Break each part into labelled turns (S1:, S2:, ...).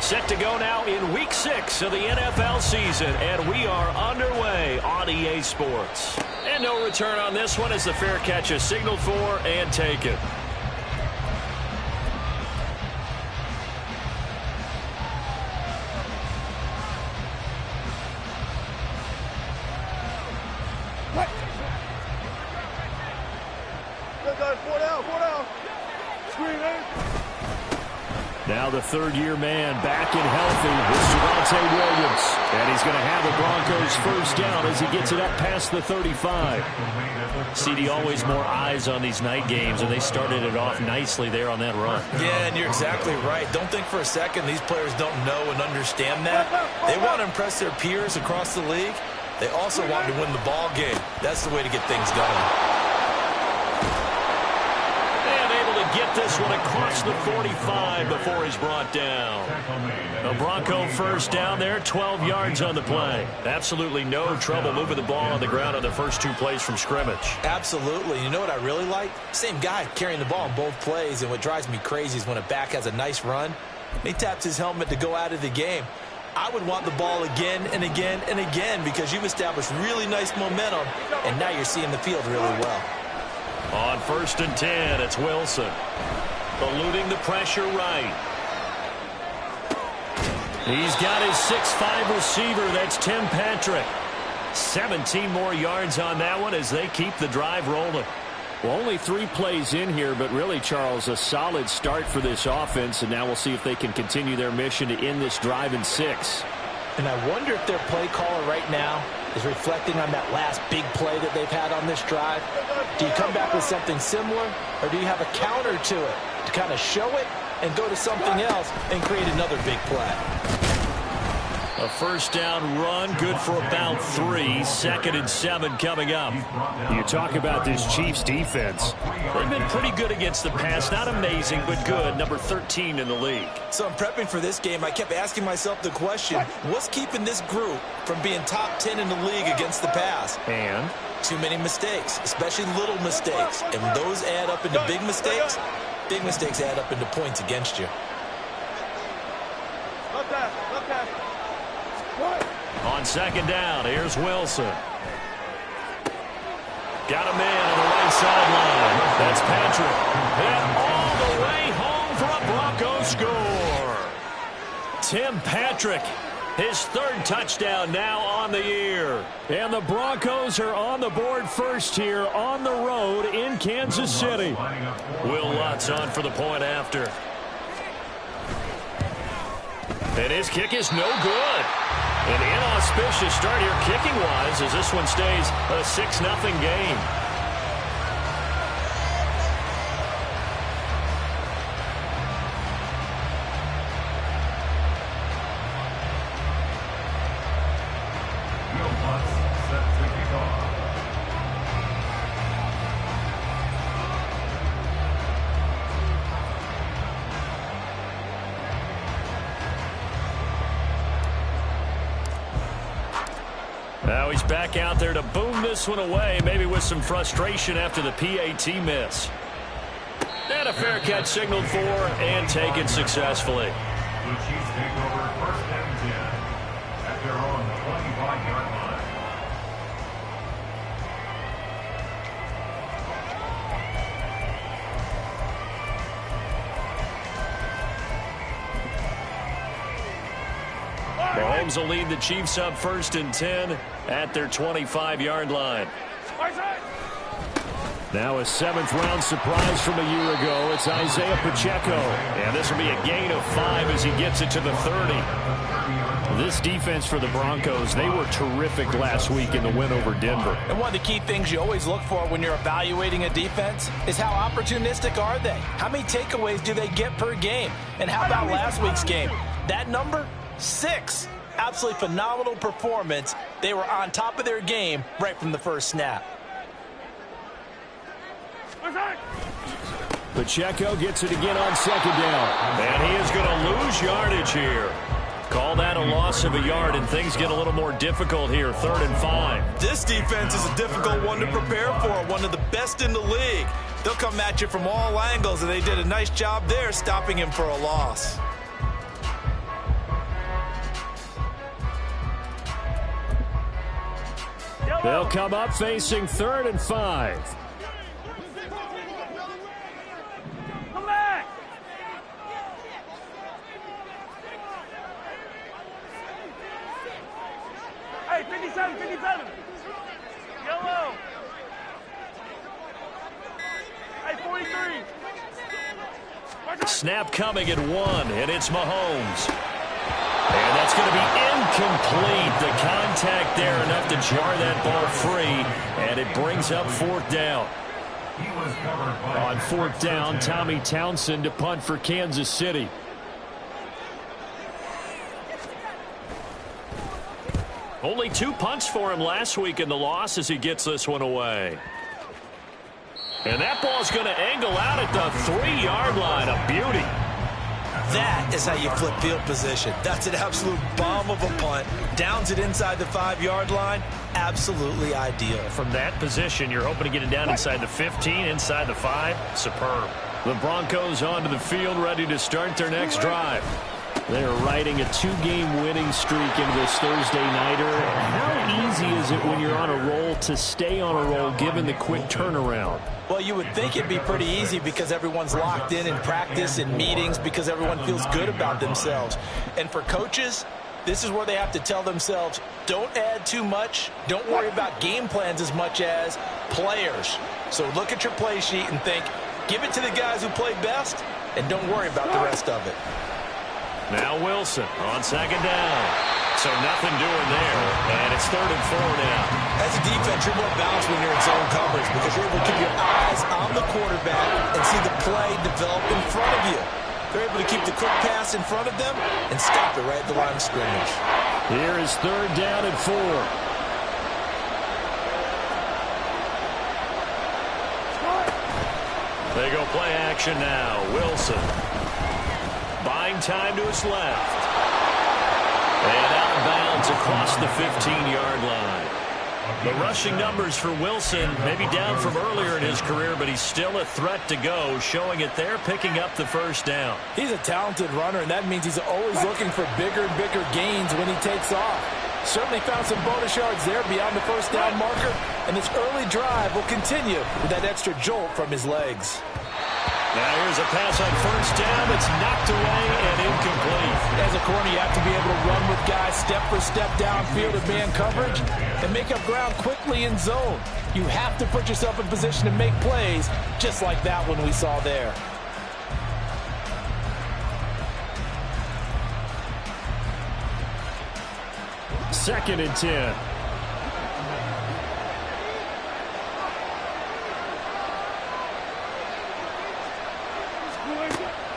S1: Set to go now in Week 6 of the NFL season, and we are underway on EA Sports. And no return on this one as the fair catch is signaled for and taken. Now the third-year man back and healthy with Javonte Williams. And he's going to have the Broncos first down as he gets it up past the 35. CD, always more eyes on these night games, and they started it off nicely there on that run.
S2: Yeah, and you're exactly right. Don't think for a second these players don't know and understand that. They want to impress their peers across the league. They also want to win the ball game. That's the way to get things going.
S1: Get this one across the 45 before he's brought down. The Bronco first down there, 12 yards on the play. Absolutely no trouble moving the ball on the ground on the first 2 plays from scrimmage.
S2: Absolutely. You know what I really like? Same guy carrying the ball on both plays, and what drives me crazy is when a back has a nice run, he taps his helmet to go out of the game. I would want the ball again and again and again because you've established really nice momentum, and now you're seeing the field really well.
S1: On 1st and 10, it's Wilson. Eluding the pressure right. He's got his 6'5 receiver. That's Tim Patrick. 17 more yards on that one as they keep the drive rolling. Well, only 3 plays in here, but really, Charles, a solid start for this offense, and now we'll see if they can continue their mission to end this drive in 6.
S2: And I wonder if their play caller right now is reflecting on that last big play that they've had on this drive. Do you come back with something similar, or do you have a counter to it to kind of show it and go to something else and create another big play?
S1: A first down run, good for about 3. 2nd and 7 coming up. You talk about this Chiefs defense. They've been pretty good against the pass. Not amazing, but good. Number 13 in the league.
S2: So I'm prepping for this game. I kept asking myself the question, what's keeping this group from being top 10 in the league against the pass?
S1: And?
S2: Too many mistakes, especially little mistakes. And when those add up into big mistakes add up into points against you.
S1: On 2nd down, here's Wilson. Got a man on the right sideline. That's Patrick. And all the way home for a Bronco score. Tim Patrick, his 3rd touchdown now on the year. And the Broncos are on the board first here on the road in Kansas City. Will Lutz on for the point after. And his kick is no good. An inauspicious start here kicking-wise as this one stays a 6-0 game. Now he's back out there to boom this one away, maybe with some frustration after the PAT miss. And a fair catch signaled for and taken successfully.
S3: The Chiefs take over 1st and 10 at their own 25-yard line.
S1: Mahomes will lead the Chiefs up 1st and 10 at their 25-yard line. Now a 7th-round surprise from a year ago. It's Isaiah Pacheco. And this will be a gain of 5 as he gets it to the 30. This defense for the Broncos, they were terrific last week in the win over Denver.
S2: And one of the key things you always look for when you're evaluating a defense is how opportunistic are they? How many takeaways do they get per game? And how about last week's game? That number? 6. Absolutely phenomenal performance. They were on top of their game right from the first snap.
S1: Pacheco gets it again on 2nd down. And he is going to lose yardage here. Call that a loss of a yard, and things get a little more difficult here, 3rd and 5.
S2: This defense is a difficult one to prepare for, one of the best in the league. They'll come at you from all angles, and they did a nice job there stopping him for a loss.
S1: They'll come up facing 3rd and 5.
S4: Come back! Hey, 57, 57. Yellow. Hey, 43.
S1: Snap coming at 1, and it's Mahomes. And that's going to be incomplete. The contact there enough to jar that ball free, and it brings up 4th down. On 4th down, Tommy Townsend to punt for Kansas City. Only 2 punts for him last week in the loss as he gets this one away. And that ball's going to angle out at the 3-yard line. A beauty.
S2: That is how you flip field position. That's an absolute bomb of a punt. Downs it inside the 5-yard line. Absolutely ideal.
S1: From that position, you're hoping to get it down inside the 15, inside the 5. Superb. The Broncos onto the field, ready to start their next drive. They're riding a 2-game winning streak into this Thursday nighter. How easy is it when you're on a roll to stay on a roll given the quick turnaround?
S2: Well, you would think it'd be pretty easy because everyone's locked in practice and meetings because everyone feels good about themselves. And for coaches, this is where they have to tell themselves, don't add too much. Don't worry about game plans as much as players. So look at your play sheet and think, give it to the guys who play best, and don't worry about the rest of it.
S1: Now Wilson on 2nd down. So nothing doing there, and it's 3rd and 4 now.
S2: As a defense, you're more balanced when you're in zone coverage because you're able to keep your eyes on the quarterback and see the play develop in front of you. They're able to keep the quick pass in front of them and stop it right at the line of scrimmage.
S1: Here is 3rd down and 4. They go play action now. Wilson. Buying time to his left. And out of bounds across the 15-yard line. The rushing numbers for Wilson may be down from earlier in his career, but he's still a threat to go, showing it there, picking up the 1st down.
S2: He's a talented runner, and that means he's always looking for bigger and bigger gains when he takes off. Certainly found some bonus yards there beyond the 1st down marker, and this early drive will continue with that extra jolt from his legs.
S1: Now here's a pass on 1st down. It's knocked away and incomplete.
S2: As a corner, you have to be able to run with guys step for step downfield in man coverage and make up ground quickly in zone. You have to put yourself in position to make plays just like that one we saw there.
S1: Second and 10.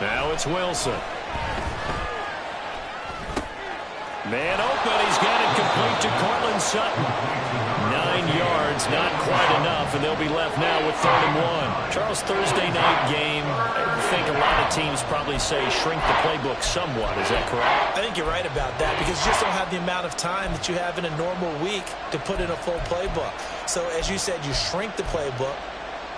S1: Now it's Wilson. Man open. He's got it complete to Cortland Sutton. 9 yards, not quite enough, and they'll be left now with 3rd and 1. Charles, Thursday night game, I think a lot of teams probably say shrink the playbook somewhat. Is that correct?
S2: I think you're right about that because you just don't have the amount of time that you have in a normal week to put in a full playbook. So as you said, you shrink the playbook.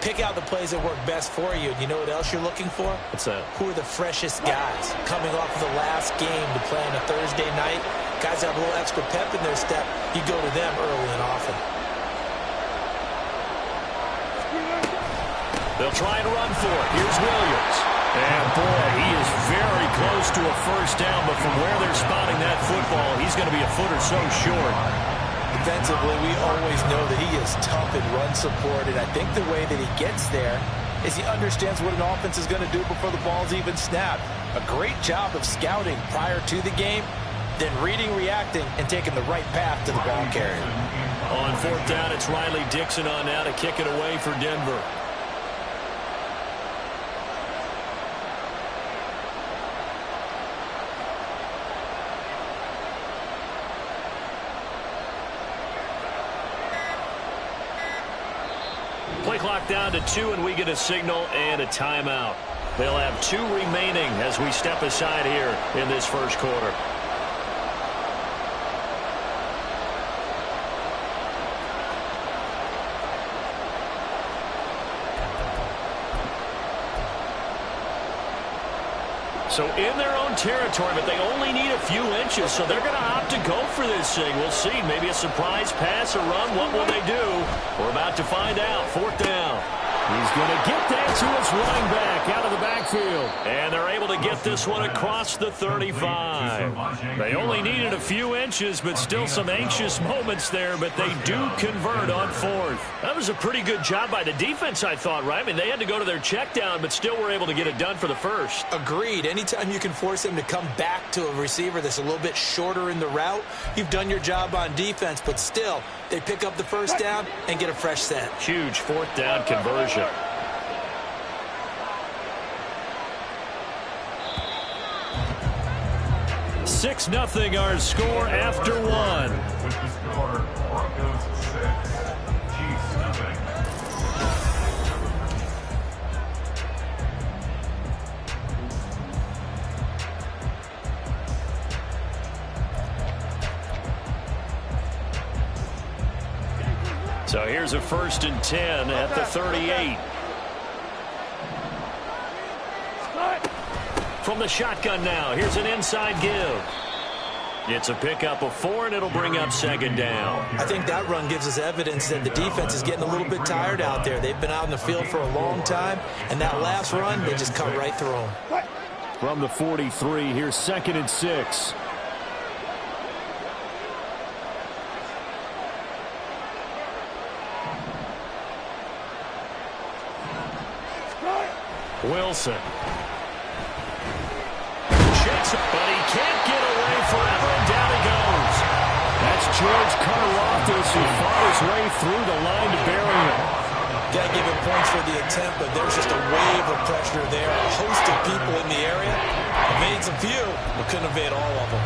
S2: Pick out the plays that work best for you. And you know what else you're looking for?
S1: What's that?
S2: Who are the freshest guys coming off of the last game to play on a Thursday night? Guys that have a little extra pep in their step, you go to them early and often.
S1: They'll try and run for it. Here's Williams. And boy, he is very close to a 1st down, but from where they're spotting that football, he's going to be a foot or so short.
S2: Defensively, we always know that he is tough in run support, and I think the way that he gets there is he understands what an offense is going to do before the ball's even snapped. A great job of scouting prior to the game, then reading, reacting, and taking the right path to the ball carrier.
S1: On 4th down, it's Riley Dixon on now to kick it away for Denver. Play clock down to 2, and we get a signal and a timeout. They'll have 2 remaining as we step aside here in this 1st quarter. So in their own territory, but they only need a few inches, so they're going to opt to go for this thing. We'll see. Maybe a surprise pass or run. What will they do? We're about to find out. 4th down. He's going to get that to his running back out of the backfield. And they're able to get this one across the 35. They only needed a few inches, but still some anxious moments there, but they do convert on 4th. That was a pretty good job by the defense, I thought, right? I mean, they had to go to their check down, but still were able to get it done for the first.
S2: Agreed. Anytime you can force them to come back to a receiver that's a little bit shorter in the route, you've done your job on defense, but still, they pick up the first down and get a fresh set.
S1: Huge 4th down conversion. 6-0 our score after 1.
S3: With the score, Broncos 6, Chiefs nothing.
S1: So here's a 1st and 10 at the 38. From the shotgun now, here's an inside give. It's a pickup of 4, and it'll bring up 2nd down.
S2: I think that run gives us evidence that the defense is getting a little bit tired out there. They've been out in the field for a long time, and that last run, they just cut right through them.
S1: From the 43, here's 2nd and 6. Wilson. Checks it, but he can't get away forever, and down he goes. That's George Karlaftis, who fought his way through the line to bury him.
S2: Got to give him points for the attempt, but there's just a wave of pressure there. A host of people in the area. Evades a few, but couldn't evade all of them.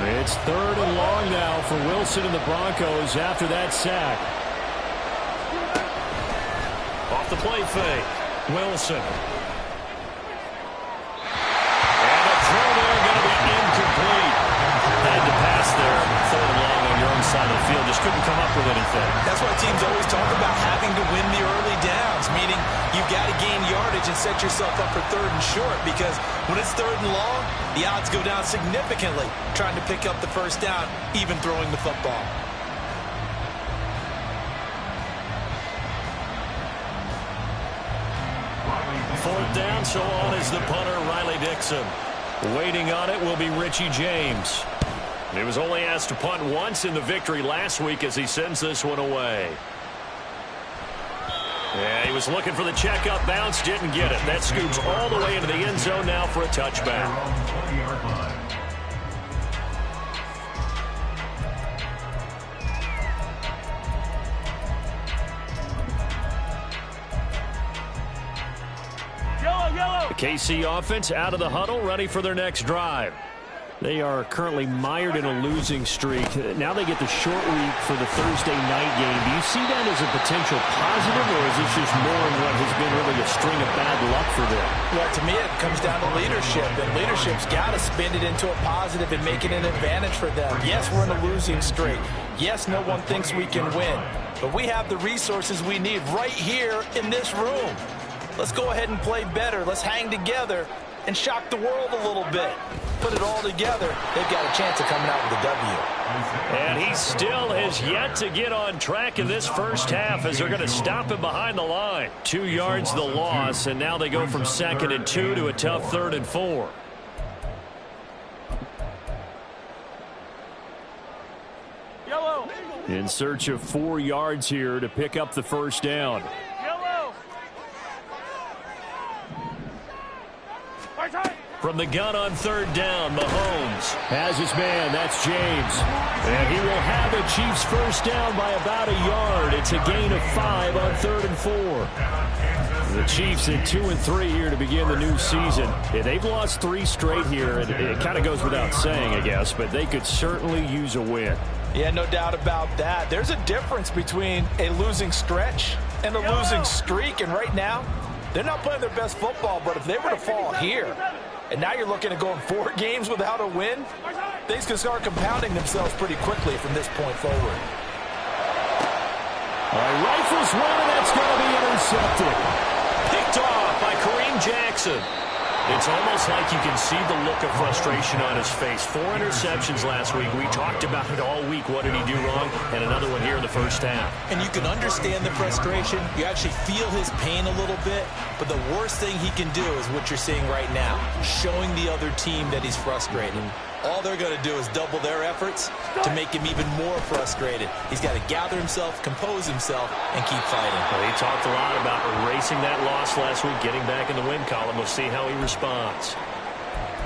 S1: It's 3rd and long now for Wilson and the Broncos after that sack. Off the play fake. Wilson. And a throw there going to be incomplete. Had to pass there. 3rd and long on your own side of the field. Just couldn't come up with anything.
S2: That's why teams always talk about having to win the early downs, meaning you've got to gain yardage and set yourself up for 3rd and short, because when it's 3rd and long, the odds go down significantly trying to pick up the first down, even throwing the football.
S1: Fourth down, so on is the punter, Riley Dixon. Waiting on it will be Richie James. He was only asked to punt once in the victory last week as he sends this one away. Yeah, he was looking for the checkup bounce, didn't get it. That scoops all the way into the end zone now for a touchback.
S4: Yellow.
S1: The KC offense out of the huddle, ready for their next drive. They are currently mired in a losing streak. Now they get the short week for the Thursday night game. Do you see that as a potential positive, or is this just more of what has been really a string of bad luck for them?
S2: Well, to me, it comes down to leadership, and leadership's got to spin it into a positive and make it an advantage for them. Yes, we're in a losing streak. Yes, no one thinks we can win, but we have the resources we need right here in this room. Let's go ahead and play better. Let's hang together and shock the world a little bit. Put it all together, they've got a chance of coming out with a W.
S1: And he still has yet to get on track in this first half as they're going to stop him behind the line. 2 yards the loss, and now they go from 2nd and 2 to a tough 3rd and 4.
S4: Yellow.
S1: In search of 4 yards here to pick up the first down.
S4: Yellow. Right side.
S1: From the gun on 3rd down, Mahomes has his man. That's James. And he will have a Chiefs first down by about a yard. It's a gain of 5 on 3rd and 4. The Chiefs at 2-3 here to begin the new season. Yeah, they've lost 3 straight here, and it kind of goes without saying, I guess, but they could certainly use a win.
S2: Yeah, no doubt about that. There's a difference between a losing stretch and a losing streak, and right now, they're not playing their best football, but if they were to fall here, and now you're looking at going 4 games without a win, things can start compounding themselves pretty quickly from this point forward.
S1: All right, rifles one, and that's going to be intercepted. Picked off by Kareem Jackson. It's almost like you can see the look of frustration on his face. 4 interceptions last week. We talked about it all week. What did he do wrong? And another one here in the first half.
S2: And you can understand the frustration. You actually feel his pain a little bit. But the worst thing he can do is what you're seeing right now, showing the other team that he's frustrated. All they're going to do is double their efforts to make him even more frustrated. He's got to gather himself, compose himself, and keep fighting.
S1: Well, he talked a lot about erasing that loss last week, getting back in the win column. We'll see how he responds.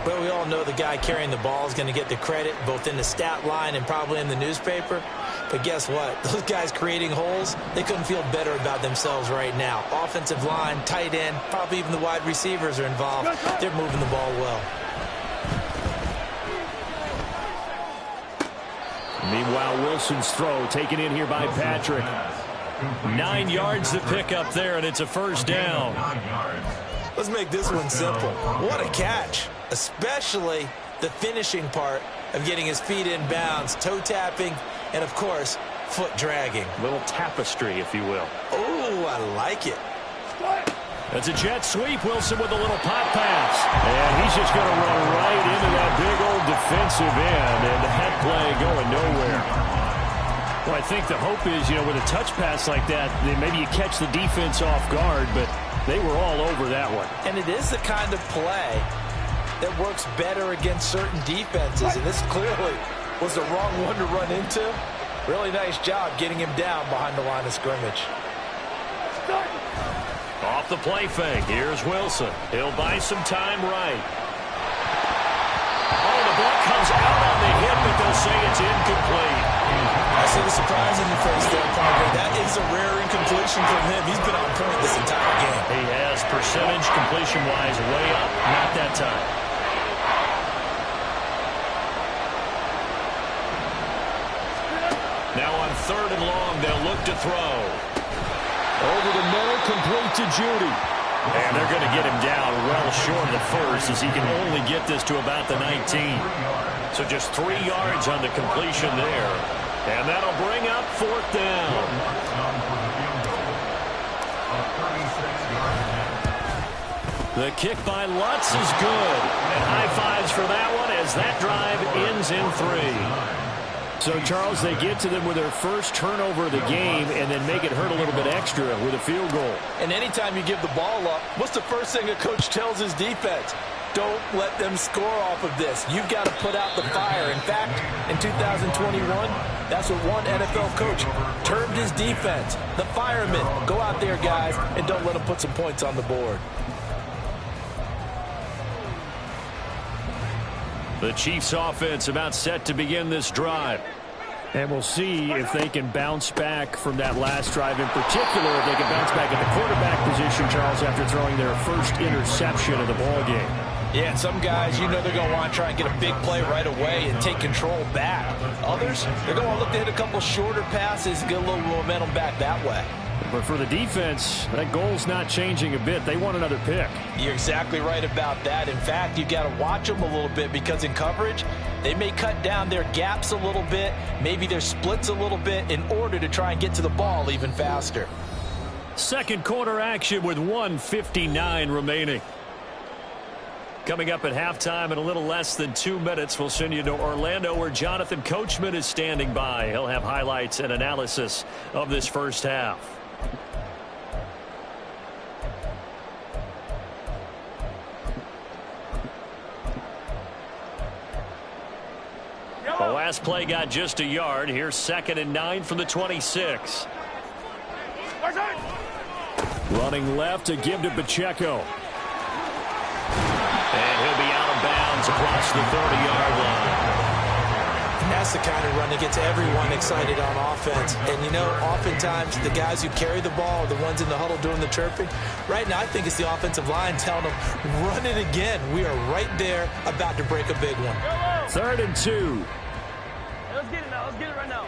S2: Well, we all know the guy carrying the ball is going to get the credit, both in the stat line and probably in the newspaper. But guess what? Those guys creating holes, they couldn't feel better about themselves right now. Offensive line, tight end, probably even the wide receivers are involved. They're moving the ball well.
S1: Meanwhile, Wilson's throw taken in here by Patrick. 9 yards to pick up there, and it's a first down.
S2: Let's make this one simple. What a catch, especially the finishing part of getting his feet in bounds, toe tapping, and, of course, foot dragging.
S1: Little tapestry, if you will.
S2: Oh, I like it.
S1: That's a jet sweep. Wilson with a little pop pass. And he's just going to run right into that big old defensive end. And that play going nowhere. Well, I think the hope is, with a touch pass like that, maybe you catch the defense off guard, but they were all over that one.
S2: And it is the kind of play that works better against certain defenses. And this clearly was the wrong one to run into. Really nice job getting him down behind the line of scrimmage.
S1: Off the play fake. Here's Wilson. He'll buy some time right. Oh, the ball comes out on the hit, but they'll say it's incomplete.
S2: I see the surprise in your face there, Parker. That is a rare incompletion from him. He's been on point this entire game.
S1: He has percentage completion-wise way up. Not that time. Now on 3rd and long, they'll look to throw. Over the middle, complete to Judy. And they're going to get him down well short of the first, as he can only get this to about the 19. So just 3 yards on the completion there. And that'll bring up 4th down. The kick by Lutz is good. And high fives for that one as that drive ends in 3. So, Charles, they get to them with their first turnover of the game and then make it hurt a little bit extra with a field goal.
S2: And anytime you give the ball up, what's the first thing a coach tells his defense? Don't let them score off of this. You've got to put out the fire. In fact, in 2021, that's what one NFL coach termed his defense. The firemen. Go out there, guys, and don't let them put some points on the board.
S1: The Chiefs offense about set to begin this drive. And we'll see if they can bounce back from that last drive in particular, if they can bounce back at the quarterback position, Charles, after throwing their first interception of the ballgame.
S2: Yeah, and some guys, they're going to want to try and get a big play right away and take control back. Others, they're going to look to hit a couple shorter passes and get a little momentum back that way.
S1: But for the defense, that goal's not changing a bit. They want another pick.
S2: You're exactly right about that. In fact, you got to watch them a little bit because in coverage, they may cut down their gaps a little bit, maybe their splits a little bit in order to try and get to the ball even faster.
S1: Second quarter action with 1:59 remaining. Coming up at halftime in a little less than 2 minutes, we'll send you to Orlando where Jonathan Coachman is standing by. He'll have highlights and analysis of this first half. The last play got just a yard. Here's 2nd and 9 from the 26. Running left to give to Pacheco. And he'll be out of bounds across the 30-yard line.
S2: That's the kind of run that gets everyone excited on offense. And, oftentimes the guys who carry the ball are the ones in the huddle doing the chirping. Right now, I think it's the offensive line telling them, run it again. We are right there about to break a big one.
S1: 3rd and 2.
S4: Let's get it now. Let's get it right now.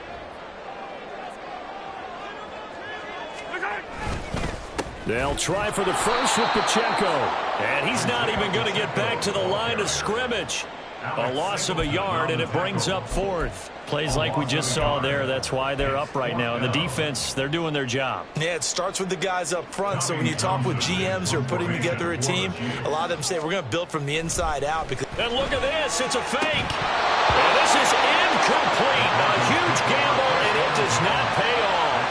S1: They'll try for the first with Pacheco. And he's not even going to get back to the line of scrimmage. A loss of a yard, and it brings up fourth. Plays like we just saw there. That's why they're up right now. And the defense, they're doing their job.
S2: Yeah, it starts with the guys up front. So when you talk with GMs who are putting together a team, a lot of them say we're going to build from the inside out.
S1: And look at this. It's a fake. And this is incomplete. A huge gamble, and it does not pay off.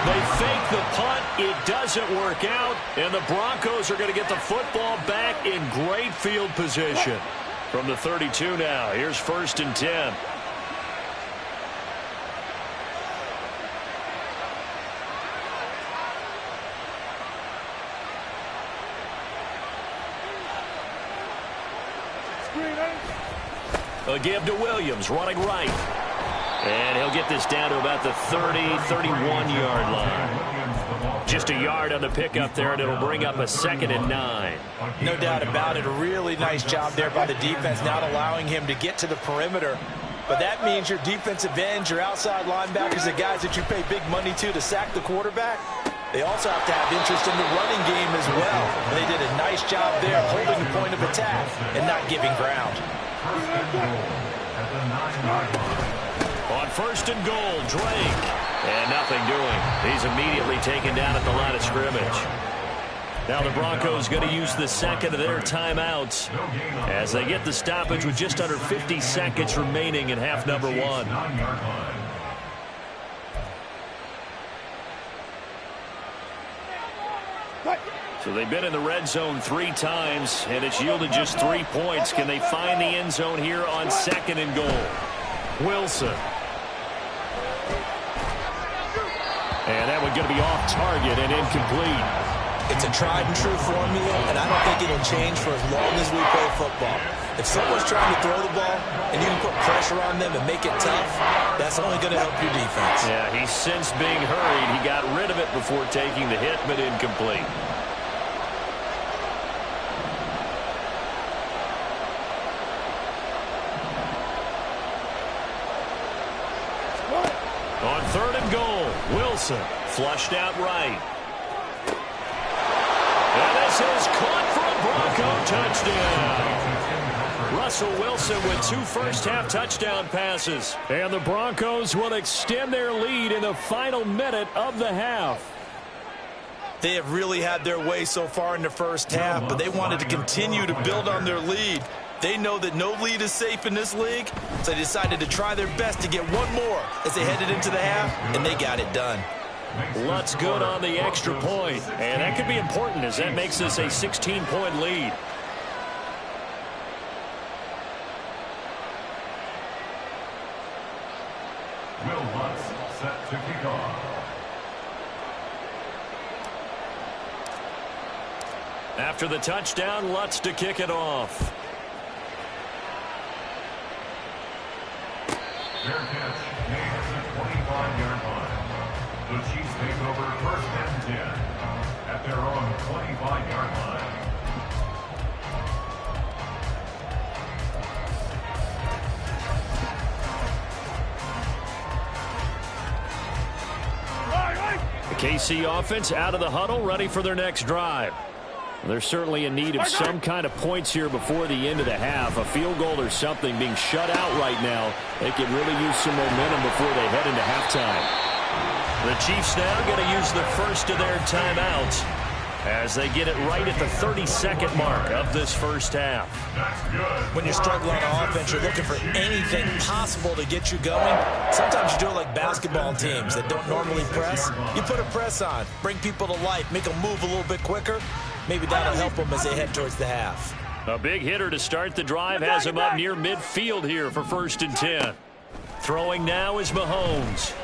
S1: They fake the punt. It doesn't work out. And the Broncos are going to get the football back in great field position. From the 32 now, here's 1st and 10. A give to Williams, running right. And he'll get this down to about the 30, 31-yard line. Just a yard on the pickup there, and it'll bring up a 2nd and 9.
S2: No doubt about it. A really nice job there by the defense, not allowing him to get to the perimeter. But that means your defensive ends, your outside linebackers, the guys that you pay big money to sack the quarterback, they also have to have interest in the running game as well. And they did a nice job there holding the point of attack and not giving ground.
S1: On 1st and goal, Drake. And nothing doing. He's immediately taken down at the line of scrimmage. Now the Broncos going to use the 2nd of their timeouts as they get the stoppage with just under 50 seconds remaining in half number 1. So they've been in the red zone 3 times, and it's yielded just 3 points. Can they find the end zone here on 2nd and goal? Wilson. And that one going to be off target and incomplete.
S2: It's a tried and true formula, and I don't think it'll change for as long as we play football. If someone's trying to throw the ball and you can put pressure on them and make it tough, that's only going to help your defense.
S1: Yeah, he's since being hurried. He got rid of it before taking the hit, but incomplete. On 3rd and goal, Wilson flushed out right. And this is caught for a Bronco touchdown. Russell Wilson with 2 first-half touchdown passes. And the Broncos will extend their lead in the final minute of the half.
S2: They have really had their way so far in the first half, but they wanted to continue to build on their lead. They know that no lead is safe in this league, so they decided to try their best to get one more as they headed into the half, and they got it done.
S1: Lutz good on the extra point, and that could be important as that makes this a 16-point lead.
S3: Will Lutz set to kick off.
S1: After the touchdown, Lutz to kick it off.
S3: Fair catch made at the 25-yard line. The Chiefs take over 1st and 10 at their own 25-yard line.
S1: The KC offense out of the huddle, ready for their next drive. They're certainly in need of some kind of points here before the end of the half. A field goal or something being shut out right now. They could really use some momentum before they head into halftime. The Chiefs now going to use the first of their timeouts as they get it right at the 32nd mark of this first half.
S2: When you're struggling on offense, you're looking for anything possible to get you going. Sometimes you do it like basketball teams that don't normally press. You put a press on, bring people to life, make them move a little bit quicker. Maybe that'll help them as they head towards the half.
S1: A big hitter to start the drive has him up near midfield here for 1st and 10. Throwing now is Mahomes.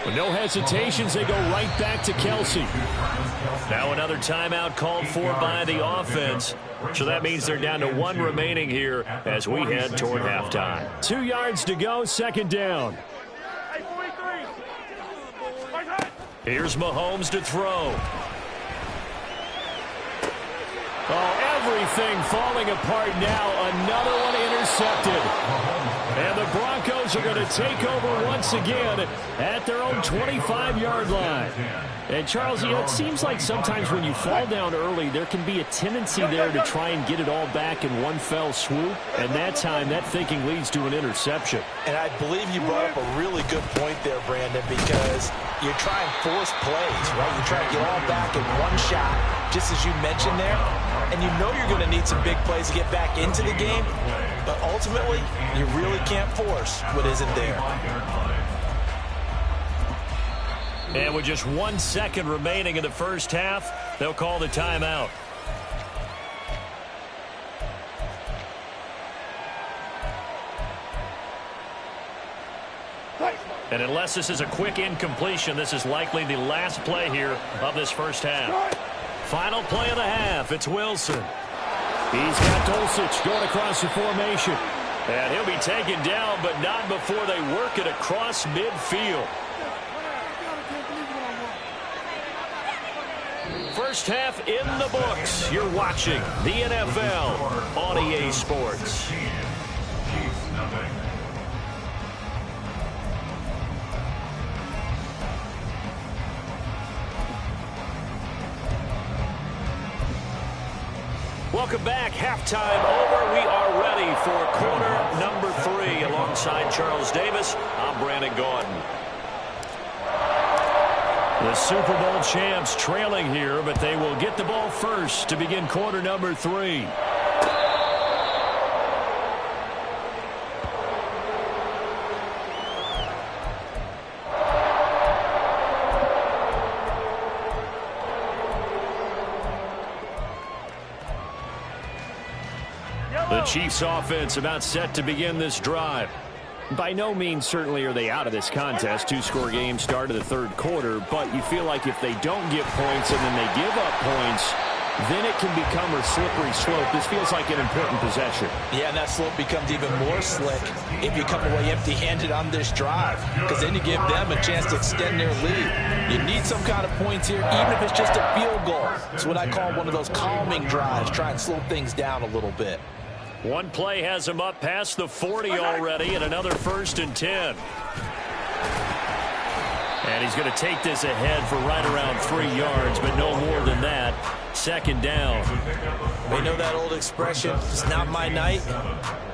S1: With no hesitations, they go right back to Kelsey. Now another timeout called for by the offense. So that means they're down to 1 remaining here as we head toward halftime. 2 yards to go, 2nd down. Here's Mahomes to throw. Oh, everything falling apart now. Another one intercepted. And the Broncos are going to take over once again at their own 25-yard line. And, Charles, you know, it seems like sometimes when you fall down early, there can be a tendency there to try and get it all back in one fell swoop. And that time, that thinking leads to an interception.
S2: And I believe you brought up a really good point there, Brandon, because you're trying force plays, right? You're trying to get all back in one shot, just as you mentioned there. And you know you're going to need some big plays to get back into the game. But ultimately, you really can't force what isn't there.
S1: And with just 1 second remaining in the first half, they'll call the timeout. And unless this is a quick incompletion, this is likely the last play here of this first half. Final play of the half, it's Wilson. He's got Dulcich going across the formation. And he'll be taken down, but not before they work it across midfield. First half in the books. You're watching the NFL on EA Sports. Welcome back. Halftime over. We are ready for quarter number 3. Alongside Charles Davis, I'm Brandon Gaudin. The Super Bowl champs trailing here, but they will get the ball first to begin quarter number 3. The Chiefs offense about set to begin this drive. By no means certainly are they out of this contest. Two-score game start of the third quarter, but you feel like if they don't get points and then they give up points, then it can become a slippery slope. This feels like an important possession. Yeah, and that slope becomes even more slick if you come away empty-handed on this drive, because then you give them a chance to extend their lead. You need some kind of points here, even if it's just a field goal. It's what I call one of those calming drives, try and slow things down a little bit. One play has him up past the 40 already, and another 1st and 10. And he's going to take this ahead for right around 3 yards, but no more than that. Second down.
S2: We know that old expression, it's not my night.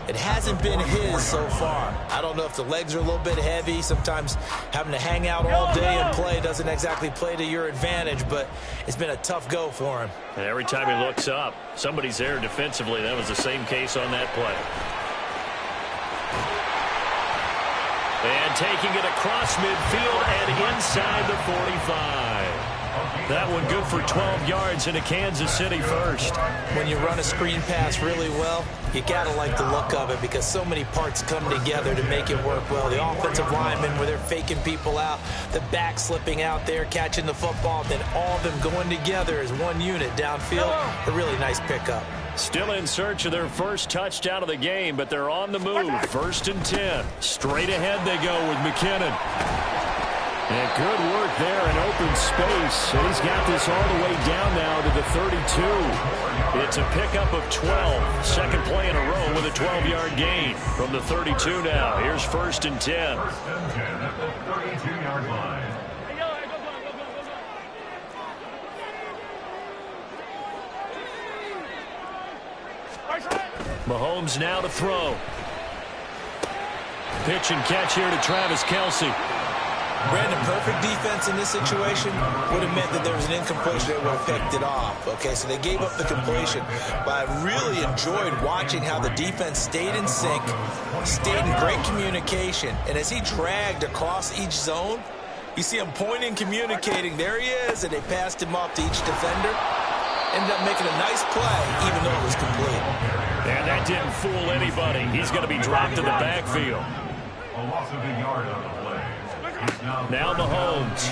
S2: It hasn't been his so far. I don't know if the legs are a little bit heavy. Sometimes having to hang out all day and play doesn't exactly play to your advantage, but it's been a tough go for him.
S1: And every time he looks up, somebody's there defensively. That was the same case on that play. And taking it across midfield and inside the 45. That one good for 12 yards into Kansas City first.
S2: When you run a screen pass really well, you got to like the look of it because so many parts come together to make it work well. The offensive linemen where they're faking people out, the back slipping out there, catching the football, then all of them going together as one unit downfield. A really nice pickup.
S1: Still in search of their first touchdown of the game, but they're on the move. 1st and 10. Straight ahead they go with McKinnon. And good work there in open space. And he's got this all the way down now to the 32. It's a pickup of 12. Second play in a row with a 12-yard gain from the 32 now. Here's 1st and 10.
S3: 1st and 10 at the 32-yard line.
S1: Mahomes now to throw. Pitch and catch here to Travis Kelce.
S2: Brandon, perfect defense in this situation would have meant that there was an incompletion that would have picked it off. Okay, so they gave up the completion. But I really enjoyed watching how the defense stayed in sync, stayed in great communication. And as he dragged across each zone, you see him pointing, communicating. There he is, and they passed him off to each defender. Ended up making a nice play, even though it was complete.
S1: And that didn't fool anybody. He's going to be dropped to the backfield.
S3: A loss of a yard on the play.
S1: Now Mahomes.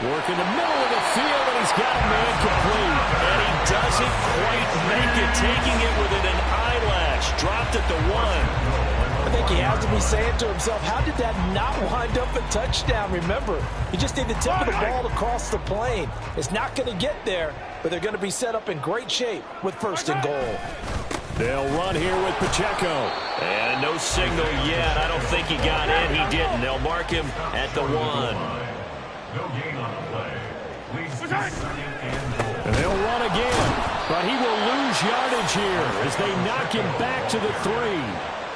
S1: Working the middle of the field, and he's got a man complete. And he doesn't quite make it, taking it within an eyelash. Dropped at the 1.
S2: I think he has to be saying to himself, how did that not wind up a touchdown? Remember, you just need the tip of the ball across the plane. It's not going to get there, but they're going to be set up in great shape with 1st and goal.
S1: They'll run here with Pacheco. And no signal yet. I don't think he got in. He didn't. They'll mark him at the 1.
S3: No gain on the play. Leads to 2nd and goal.
S1: And they'll run again. But he will lose yardage here as they knock him back to the 3.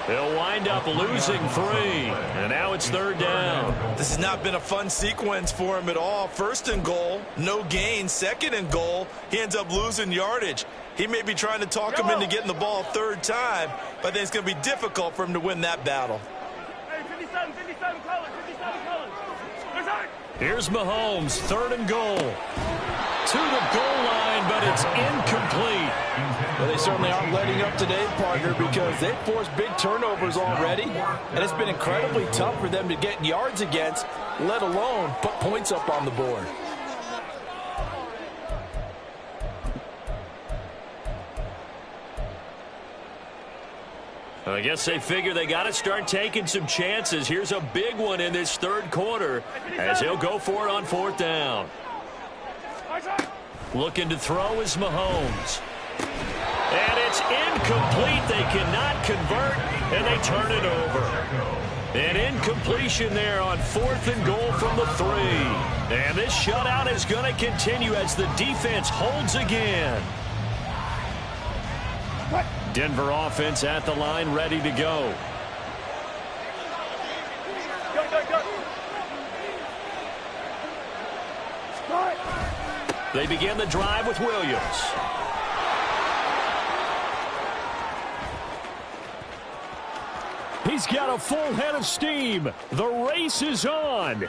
S1: They'll wind up losing 3. And now it's 3rd down.
S2: This has not been a fun sequence for him at all. 1st and goal, no gain. 2nd and goal, he ends up losing yardage. He may be trying to talk him into getting the ball 3rd time, but I think it's going to be difficult for him to win that battle.
S4: Hey, 57, Collins, 57, Collins.
S1: Here's Mahomes, 3rd and goal. To the goal line, but it's incomplete.
S2: Well, they certainly aren't letting up today, partner, because they've forced big turnovers already, and it's been incredibly tough for them to get yards against, let alone put points up on the board.
S1: I guess they figure they got to start taking some chances. Here's a big one in this 3rd quarter as he'll go for it on 4th down. Looking to throw is Mahomes. And it's incomplete. They cannot convert, and they turn it over. An incompletion there on 4th and goal from the 3. And this shutout is going to continue as the defense holds again. Denver offense at the line, ready to go. They begin the drive with Williams. He's got a full head of steam. The race is on. And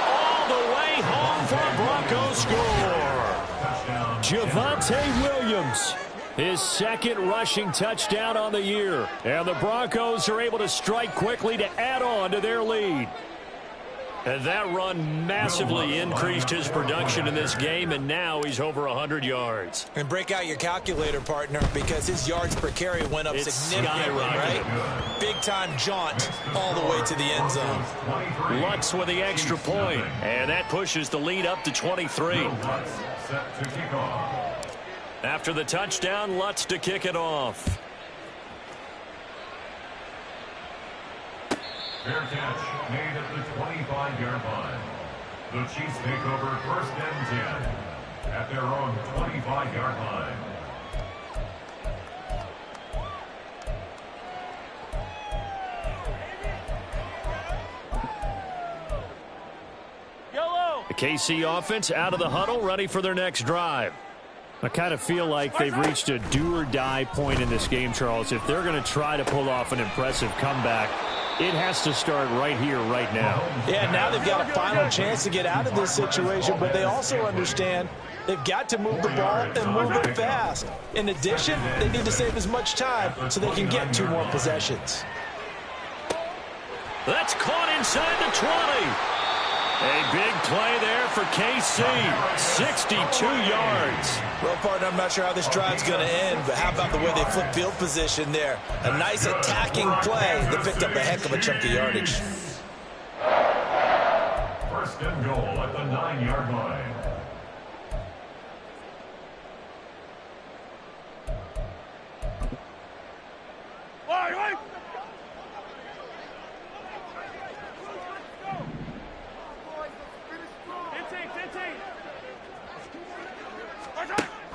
S1: all the way home for a Broncos score. Javonte Williams. His 2nd rushing touchdown on the year. And the Broncos are able to strike quickly to add on to their lead. And that run massively increased his production in this game, and now he's over 100 yards.
S2: And break out your calculator, partner, because his yards per carry went up significantly, right? Big-time jaunt all the way to the end zone.
S1: Lutz with the extra point, and that pushes the lead up to 23. After the touchdown, Lutz to kick it off.
S3: Fair catch made at the 25-yard line. The Chiefs take over 1st and 10 at their own 25-yard line.
S4: Yellow.
S1: The KC offense out of the huddle, ready for their next drive. I kind of feel like they've reached a do-or-die point in this game, Charles. If they're going to try to pull off an impressive comeback, it has to start right here, right now.
S2: Yeah, now they've got a final chance to get out of this situation, but they also understand they've got to move the ball and move it fast. In addition, they need to save as much time so they can get 2 more possessions.
S1: That's caught inside the 20. A big play there for KC. 62 yards.
S2: Well, partner, I'm not sure how this drive's going to end, but how about the way they flip field position there? A nice attacking play that picked up a heck of a chunk of yardage.
S3: 1st and goal at the 9-yard line.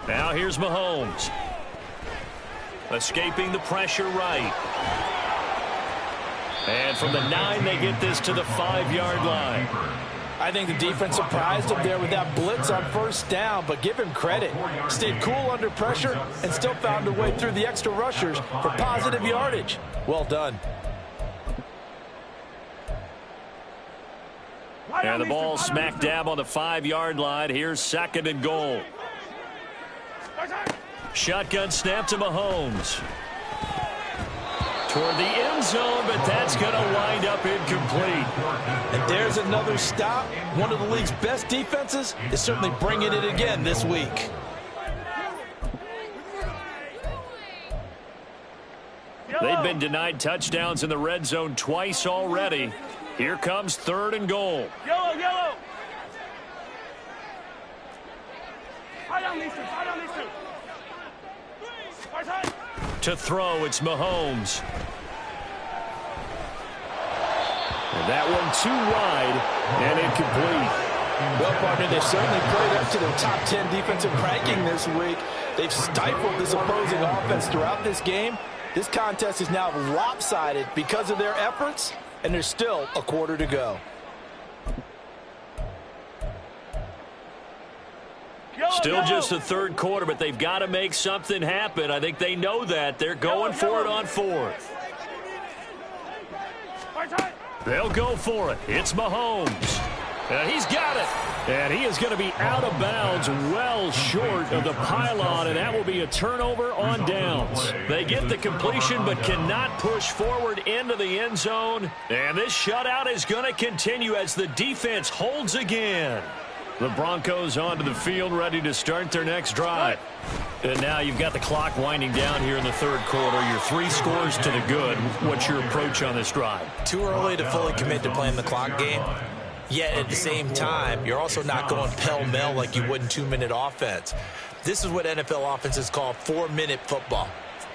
S1: Now here's Mahomes. Escaping the pressure right. And from the 9, they get this to the 5-yard line.
S2: I think the defense surprised him there with that blitz on 1st down, but give him credit. Stayed cool under pressure and still found a way through the extra rushers for positive yardage. Well done.
S1: And the ball smack dab on the 5-yard line. Here's 2nd and goal. Shotgun snap to Mahomes. Toward the end zone, but that's going to wind up incomplete.
S2: And there's another stop. One of the league's best defenses is certainly bringing it again this week.
S1: They've been denied touchdowns in the red zone twice already. Here comes 3rd and goal.
S4: Yellow. High down these two.
S1: To throw, it's Mahomes. And that one too wide and incomplete.
S2: Well, partner, they've certainly played up to their top 10 defensive ranking this week. They've stifled this opposing offense throughout this game. This contest is now lopsided because of their efforts, and there's still a quarter to go.
S1: Still just the third quarter, but they've got to make something happen. I think they know that. They're going for it on fourth. They'll go for it. It's Mahomes. And he's got it. And he is going to be out of bounds well short of the pylon, and that will be a turnover on downs. They get the completion but cannot push forward into the end zone. And this shutout is going to continue as the defense holds again. The Broncos onto the field, ready to start their next drive. And now you've got the clock winding down here in the third quarter. You're 3 scores to the good. What's your approach on this drive?
S2: Too early to fully commit to playing the clock game. Yet at the same time, you're also not going pell-mell like you would in 2-minute offense. This is what NFL offenses call 4-minute football.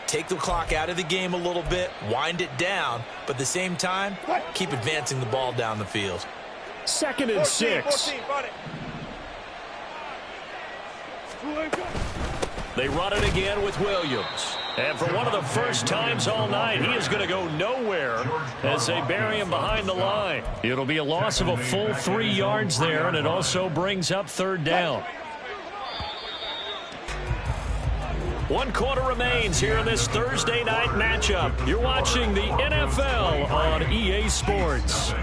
S2: Take the clock out of the game a little bit, wind it down, but at the same time, keep advancing the ball down the field.
S1: 2nd and 6. They run it again with Williams. And for one of the first times all night, he is going to go nowhere as they bury him behind the line. It'll be a loss of a full 3 yards there, and it also brings up 3rd down. 1 quarter remains here in this Thursday night matchup. You're watching the NFL on EA Sports.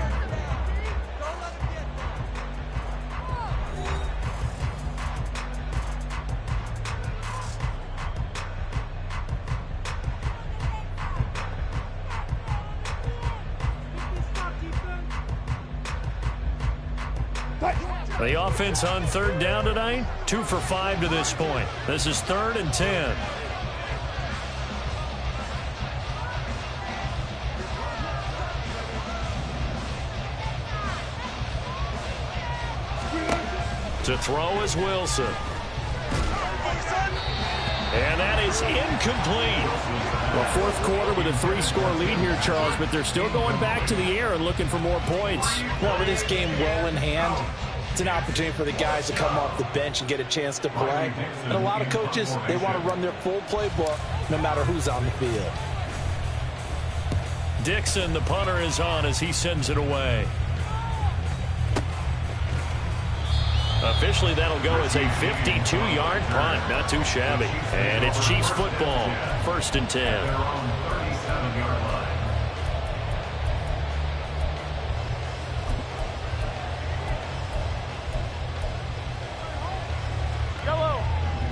S1: The offense on 3rd down tonight, 2 for 5 to this point. This is 3rd and 10. To throw is Wilson. And that is incomplete. Well, 4th quarter with a 3-score lead here, Charles, but they're still going back to the air and looking for more points.
S2: Well, with this game well in hand, it's an opportunity for the guys to come off the bench and get a chance to play. And a lot of coaches, they want to run their full playbook no matter who's on the field.
S1: Dixon, the punter, is on as he sends it away. Officially, that'll go as a 52-yard punt. Not too shabby. And it's Chiefs football. 1st and 10.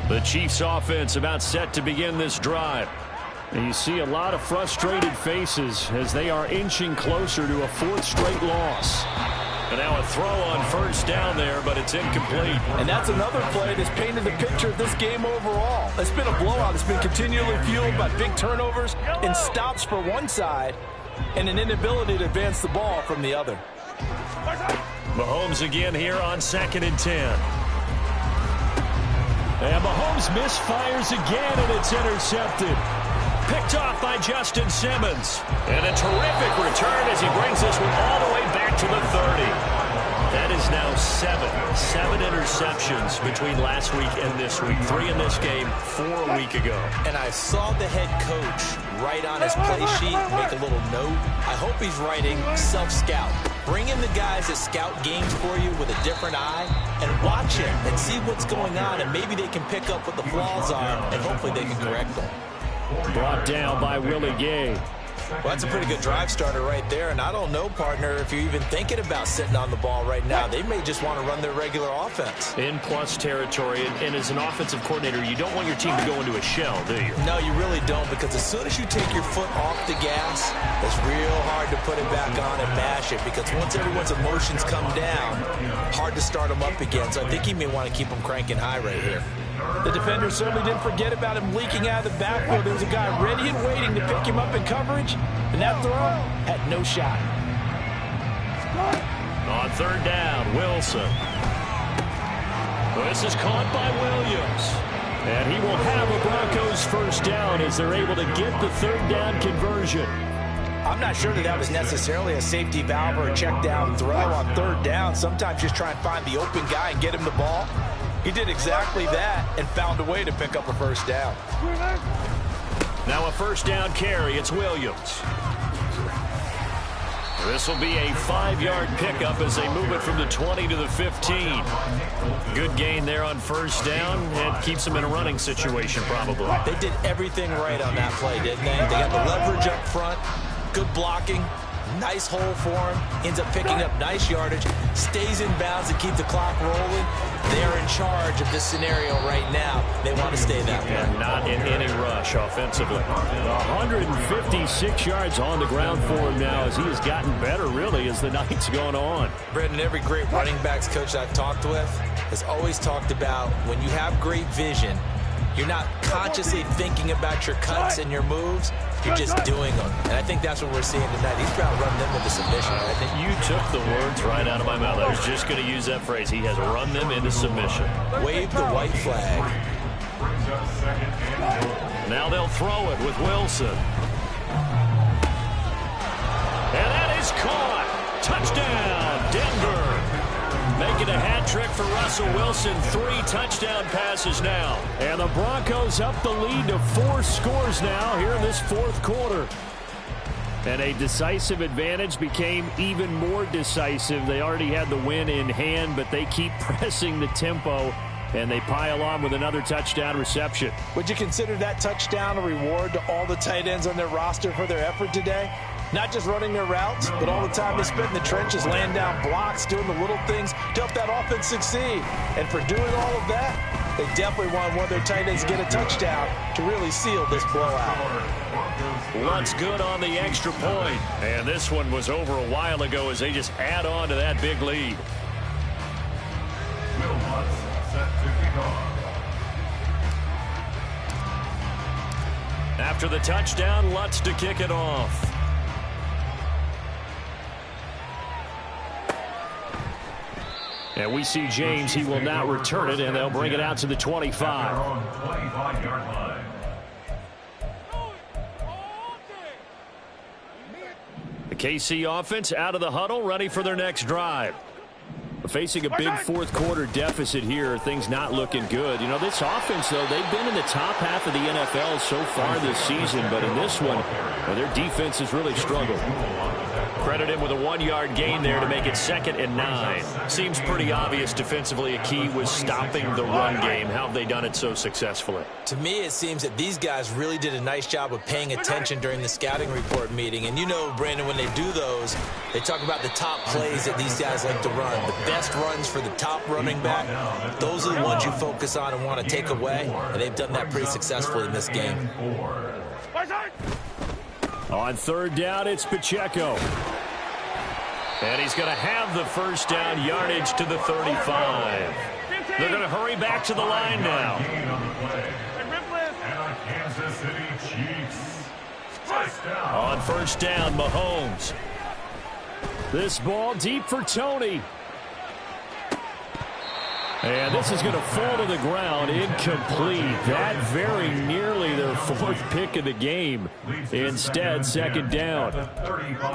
S1: The Chiefs offense about set to begin this drive. And you see a lot of frustrated faces as they are inching closer to a 4th straight loss. And now a throw on 1st down there, but it's incomplete.
S2: And that's another play that's painted the picture of this game overall. It's been a blowout. It's been continually fueled by big turnovers and stops for one side and an inability to advance the ball from the other.
S1: Mahomes again here on 2nd and 10. And Mahomes misfires again, and it's intercepted. Picked off by Justin Simmons. And a terrific return as he brings this one all the way back to the 30. That is now 7 interceptions between last week and this week. 3 in this game, 4 a week ago.
S2: And I saw the head coach write on his play sheet, make a little note. I hope he's writing self-scout. Bring in the guys that scout games for you with a different eye and watch him and see what's going on, and maybe they can pick up what the flaws are, and hopefully they can correct them.
S1: Brought down by Willie Gay.
S2: Well, that's a pretty good drive starter right there, and I don't know, partner, if you're even thinking about sitting on the ball right now. They may just want to run their regular offense.
S1: In plus territory, and as an offensive coordinator, you don't want your team to go into a shell, do you?
S2: No, you really don't, because as soon as you take your foot off the gas, it's real hard to put it back on and mash it, because once everyone's emotions come down, hard to start them up again. So I think he may want to keep them cranking high right here. The defender certainly didn't forget about him leaking out of the backfield. There was a guy ready and waiting to pick him up in coverage, and that throw had no shot.
S1: On 3rd down, Wilson. This is caught by Williams. And he will have a Broncos first down as they're able to get the third down conversion.
S2: I'm not sure that was necessarily a safety valve or a check down throw on third down. Sometimes just try and find the open guy and get him the ball. He did exactly that and found a way to pick up a first down.
S1: Now a first down carry. It's Williams. This will be a 5-yard pickup as they move it from the 20 to the 15. Good gain there on first down and keeps them in a running situation probably.
S2: They did everything right on that play, didn't they? They got the leverage up front, good blocking, nice hole for him, ends up picking up nice yardage, stays in bounds to keep the clock rolling. They're in charge of this scenario right now. They want to stay that way.
S1: And not in any rush offensively. 156 yards on the ground for him now as he has gotten better really as the night's gone on.
S2: Brendan, every great running backs coach I've talked with has always talked about when you have great vision, you're not consciously thinking about your cuts and your moves. You're just doing them. And I think that's what we're seeing tonight. He's trying to run them into submission. I think
S1: you took the words right out of my mouth. I was just going to use that phrase. He has run them into submission.
S2: Wave the white flag.
S1: Now they'll throw it with Wilson. And that is caught. Touchdown, Denver. Making a hat trick for Russell Wilson. 3 touchdown passes now. And the Broncos up the lead to 4 scores now here in this fourth quarter. And a decisive advantage became even more decisive. They already had the win in hand, but they keep pressing the tempo, and they pile on with another touchdown reception.
S2: Would you consider that touchdown a reward to all the tight ends on their roster for their effort today? Not just running their routes, but all the time they spent in the trenches, laying down blocks, doing the little things to help that offense succeed. And for doing all of that, they definitely want one of their tight ends to get a touchdown to really seal this blowout.
S1: Lutz good on the extra point. And this one was over a while ago as they just add on to that big lead.
S3: Will Lutz set to kick off.
S1: After the touchdown, Lutz to kick it off. And we see James. He will not return it, and they'll bring it out to the 25.
S3: 25-yard line.
S1: The KC offense out of the huddle, ready for their next drive. Facing a big fourth quarter deficit here, things not looking good. You know, this offense, though, they've been in the top half of the NFL so far this season, but in this one, their defense has really struggled. Credit him with a 1-yard gain there to make it 2nd and 9. Seems pretty obvious defensively a key was stopping the run game. How have they done it so successfully?
S2: To me, it seems that these guys really did a nice job of paying attention during the scouting report meeting. And you know, Brandon, when they do those, they talk about the top plays that these guys like to run. The best runs for the top running back, those are the ones you focus on and want to take away. And they've done that pretty successfully in this game.
S1: On third down, it's Pacheco. And he's going to have the first down, yardage to the 35. They're going to hurry back to the line now.
S3: And Kansas City Chiefs. First down.
S1: On first down, Mahomes. This ball deep for Tony. And this is going to fall to the ground, incomplete. That very nearly their 4th pick of the game. Instead, 2nd down.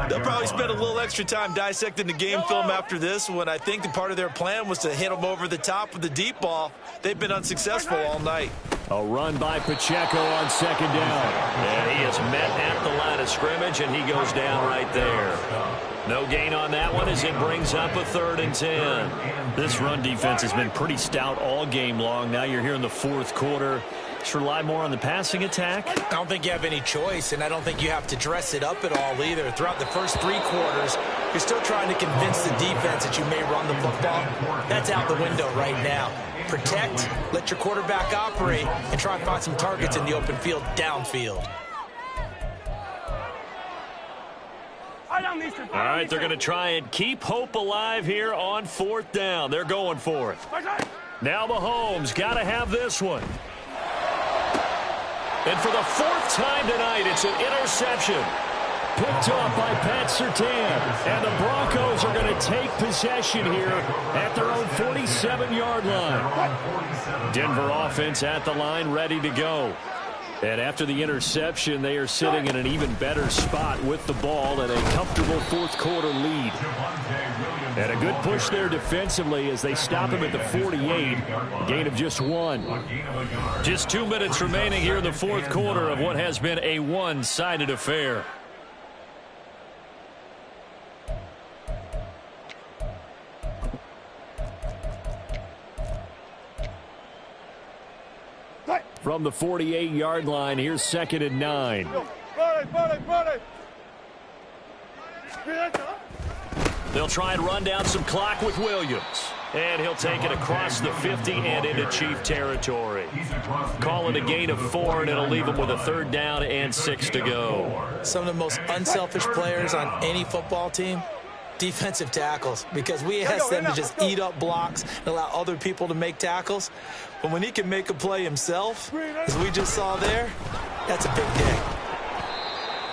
S2: They'll probably spend a little extra time dissecting the game film after this one. I think the part of their plan was to hit them over the top with the deep ball. They've been unsuccessful all night.
S1: A run by Pacheco on 2nd down. And he is met at the line of scrimmage, and he goes down right there. No gain on that one as it brings up a 3rd and 10. This run defense has been pretty stout all game long. Now you're here in the fourth quarter. Just rely more on the passing attack.
S2: I don't think you have any choice, and I don't think you have to dress it up at all either. Throughout the first 3 quarters, you're still trying to convince the defense that you may run the football. That's out the window right now. Protect, let your quarterback operate, and try and find some targets in the open field downfield.
S1: All right, they're going to try and keep hope alive here on 4th down. They're going for it. Now Mahomes got to have this one. And for the 4th time tonight, it's an interception. Picked off by Pat Surtain. And the Broncos Broncos are going to take possession here at their own 47-yard line. Denver offense at the line, ready to go. And after the interception, they are sitting in an even better spot with the ball and a comfortable fourth-quarter lead. And a good push there defensively as they stop him at the 48, gain of just 1. Just 2 minutes remaining here in the fourth quarter of what has been a one-sided affair. From the 48-yard line, here's 2nd and 9. They'll try and run down some clock with Williams. And he'll take it across the 50 and into Chief territory. Call it a gain of 4, and it'll leave them with a 3rd down and 6 to go.
S2: Some of the most unselfish players on any football team, defensive tackles, because we ask them to just eat up blocks and allow other people to make tackles. But when he can make a play himself, as we just saw there, that's a big day.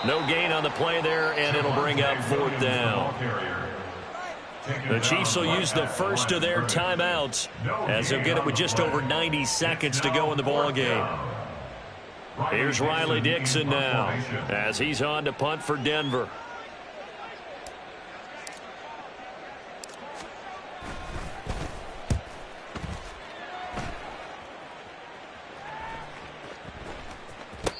S1: No gain on the play there, and it'll bring up 4th down. The Chiefs will use the first of their timeouts as they'll get it with just over 90 seconds to go in the ball game. Here's Riley Dixon now as he's on to punt for Denver.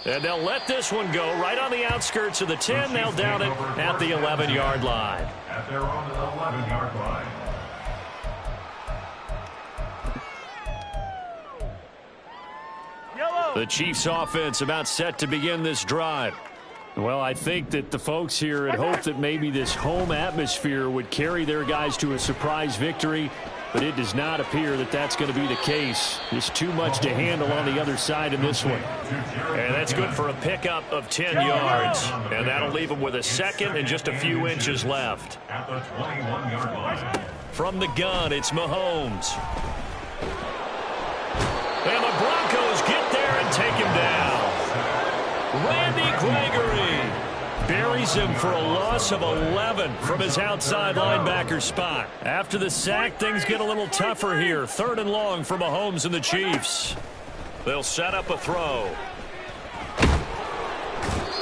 S1: And they'll let this one go right on the outskirts of the 10. They'll down it at the 11-yard line.
S3: At their own 11-yard line.
S1: The Chiefs offense about set to begin this drive. Well, I think that the folks here had hoped that maybe this home atmosphere would carry their guys to a surprise victory, but it does not appear that that's going to be the case. There's too much to handle on the other side in this one. And that's good for a pickup of 10 yards. And that'll leave them with a 2nd and just a few inches left.
S3: At the 21-yard line.
S1: From the gun, it's Mahomes. And the Broncos get there and take him down. Randy Gregory buries him for a loss of 11 from his outside linebacker spot. After the sack, things get a little tougher here. 3rd and long for Mahomes and the Chiefs. They'll set up a throw.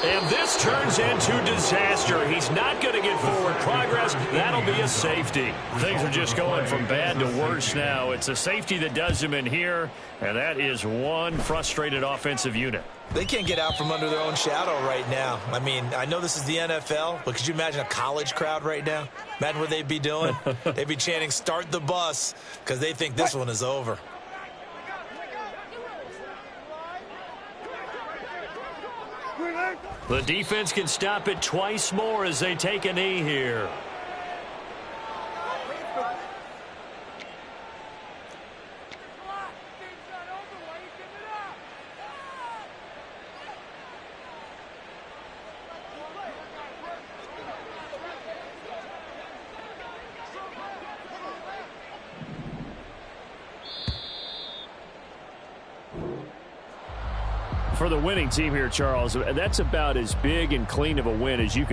S1: And this turns into disaster. He's not going to get forward progress. That'll be a safety. Things are just going from bad to worse now. It's a safety that does him in here, and that is one frustrated offensive unit.
S2: They can't get out from under their own shadow right now. I mean, I know this is the NFL, but could you imagine a college crowd right now? Imagine what they'd be doing. They'd be chanting, "Start the bus," because they think this one is over.
S1: The defense can stop it twice more as they take a knee here. For the winning team here, Charles, that's about as big and clean of a win as you could